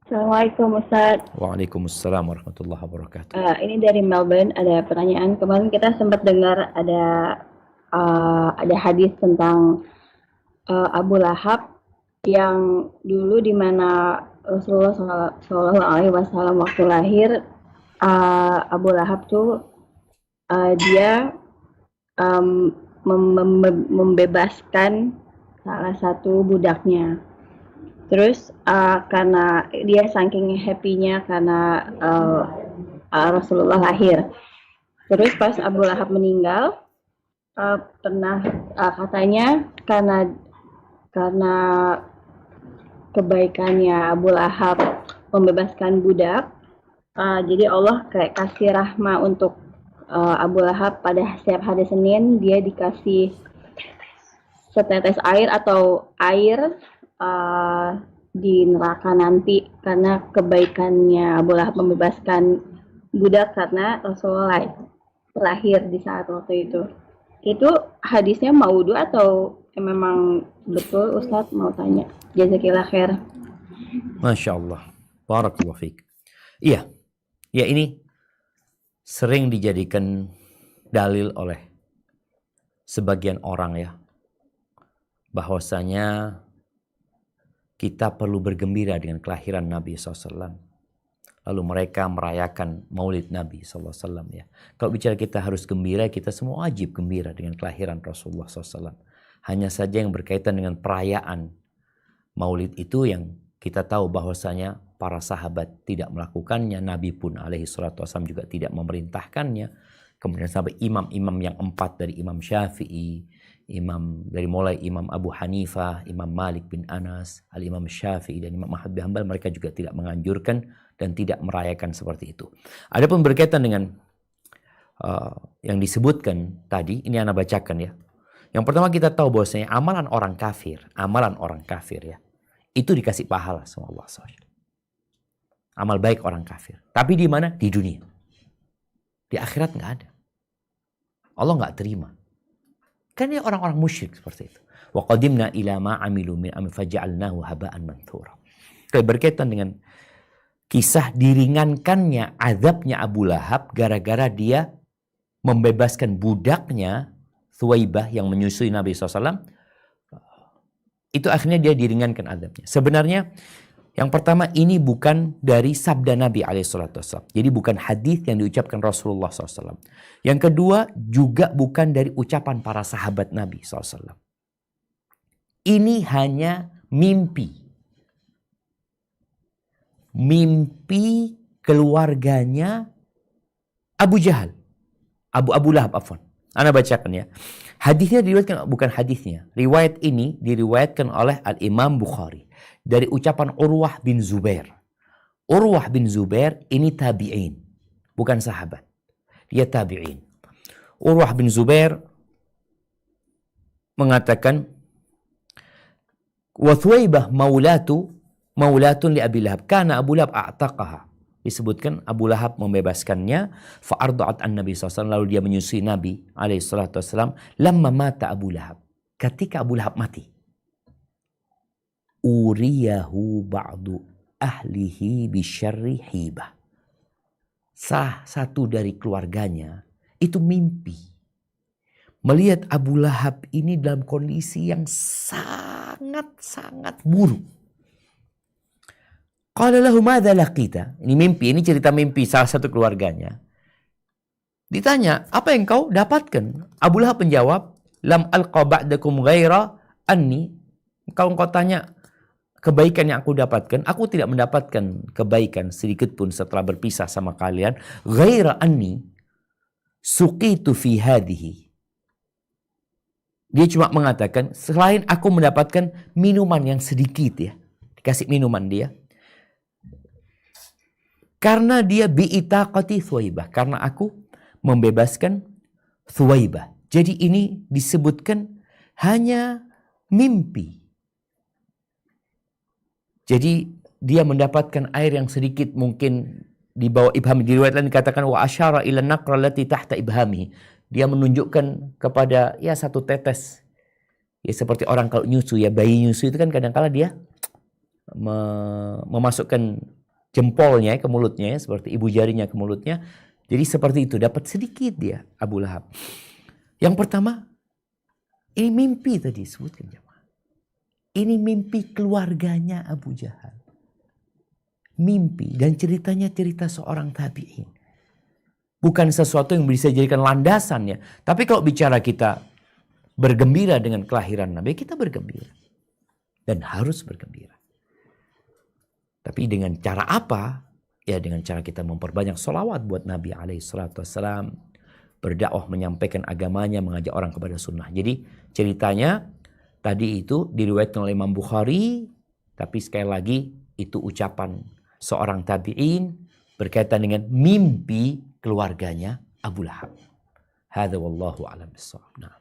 Assalamualaikum Ustaz. Waalaikumsalam warahmatullahi wabarakatuh. Ini dari Melbourne, ada pertanyaan. Kemarin kita sempat dengar ada hadis tentang Abu Lahab yang dulu di mana Rasulullah Shallallahu Alaihi Wasallam waktu lahir, Abu Lahab tuh dia membebaskan salah satu budaknya. Terus karena dia saking happy-nya karena Rasulullah lahir. Terus pas Abu Lahab meninggal, pernah katanya karena kebaikannya Abu Lahab membebaskan budak, jadi Allah kayak kasih rahmah untuk Abu Lahab. Pada setiap hari Senin dia dikasih setetes air atau air di neraka nanti karena kebaikannya Abu Lahab membebaskan budak karena Rasulullah lahir di saat waktu itu. Itu hadisnya maudhu atau memang betul? Ustadz mau tanya. Jazakillah khair. Masya Allah. Barakallahu fiik. Iya, ya ini sering dijadikan dalil oleh sebagian orang ya, bahwasanya kita perlu bergembira dengan kelahiran Nabi SAW. Lalu mereka merayakan maulid Nabi SAW ya. Kalau bicara kita harus gembira, kita semua wajib gembira dengan kelahiran Rasulullah SAW. Hanya saja yang berkaitan dengan perayaan maulid itu yang kita tahu bahwasanya para sahabat tidak melakukannya. Nabi pun alaihi salatu wassalam juga tidak memerintahkannya. Kemudian sampai imam-imam yang 4 dari Imam Syafi'i, dari mulai Imam Abu Hanifah, Imam Malik bin Anas, Al-Imam Syafi'i dan Imam Ahmad bin Hanbal, mereka juga tidak menganjurkan dan tidak merayakan seperti itu. Adapun berkaitan dengan yang disebutkan tadi, ini Anda bacakan ya. Yang pertama kita tahu bahwasanya amalan orang kafir ya, itu dikasih pahala sama Allah SWT. Amal baik orang kafir. Tapi di mana? Di dunia. Di akhirat nggak ada. Allah nggak terima. Kan ini orang-orang musyrik seperti itu. Wa qadimna ila ma amilu min amal faja'alnahu haba'an manthura. Berkaitan dengan kisah diringankannya azabnya Abu Lahab gara-gara dia membebaskan budaknya Thuwaibah yang menyusui Nabi SAW. Itu akhirnya dia diringankan azabnya. Sebenarnya yang pertama ini bukan dari sabda Nabi SAW. Jadi bukan hadis yang diucapkan Rasulullah SAW. Yang kedua juga bukan dari ucapan para sahabat Nabi SAW. Ini hanya mimpi. Mimpi keluarganya Abu Jahal. Abu Lahab afwan. Anda bacakan ya. Hadisnya diriwayatkan, bukan hadisnya. Riwayat ini diriwayatkan oleh Al-Imam Bukhari. Dari ucapan Urwah bin Zubair. Urwah bin Zubair ini tabi'in. Bukan sahabat. Dia tabi'in. Urwah bin Zubair mengatakan, wa Thuwaibah maulatun li Abi Lahab. Kana Abu Lahab a'taqaha. Disebutkan Abu Lahab membebaskannya. Fa'arda'at an-Nabi SAW. Lalu dia menyusui Nabi SAW. Lamma mata Abu Lahab. Ketika Abu Lahab mati. Uriyahu ba'du ahlihi bisyarri hibah. Satu dari keluarganya itu mimpi. Melihat Abu Lahab ini dalam kondisi yang sangat-sangat buruk. Qala lahu madza laqita? Ini mimpi, ini cerita mimpi salah satu keluarganya. Ditanya, apa yang kau dapatkan? Abu Lahab menjawab, lam alqa ba'dakum ghaira anni. Engkau tanya kebaikan yang aku dapatkan, aku tidak mendapatkan kebaikan sedikit pun setelah berpisah sama kalian. Ghaira anni suqitu fi hadhihi. Dia cuma mengatakan, selain aku mendapatkan minuman yang sedikit ya. Dikasih minuman dia. Karena dia bi'itaqati Thuwaibah. Karena aku membebaskan Thuwaibah. Jadi ini disebutkan hanya mimpi. Jadi dia mendapatkan air yang sedikit mungkin di bawah ibham. Di riwayat lain dikatakan wa asyara ila naqra allati tahta ibhami. Dia menunjukkan kepada ya satu tetes. Ya seperti orang kalau nyusu ya, bayi nyusu itu kan kadang-kala dia memasukkan jempolnya ke mulutnya, seperti ibu jarinya ke mulutnya. Jadi seperti itu, dapat sedikit dia Abu Lahab. Yang pertama, ini mimpi tadi sebutkan jemaah. Ini mimpi keluarganya Abu Jahal. Mimpi dan ceritanya cerita seorang tabi'in. Bukan sesuatu yang bisa dijadikan landasan ya. Tapi kalau bicara kita bergembira dengan kelahiran Nabi, kita bergembira. Dan harus bergembira. Tapi dengan cara apa? Ya dengan cara kita memperbanyak sholawat buat Nabi SAW. Berdakwah, menyampaikan agamanya, mengajak orang kepada sunnah. Jadi ceritanya tadi itu diriwayatkan oleh Imam Bukhari. Tapi sekali lagi itu ucapan seorang tabi'in berkaitan dengan mimpi keluarganya Abu Lahab. Hadza wallahu a'lam bissawab. Nah.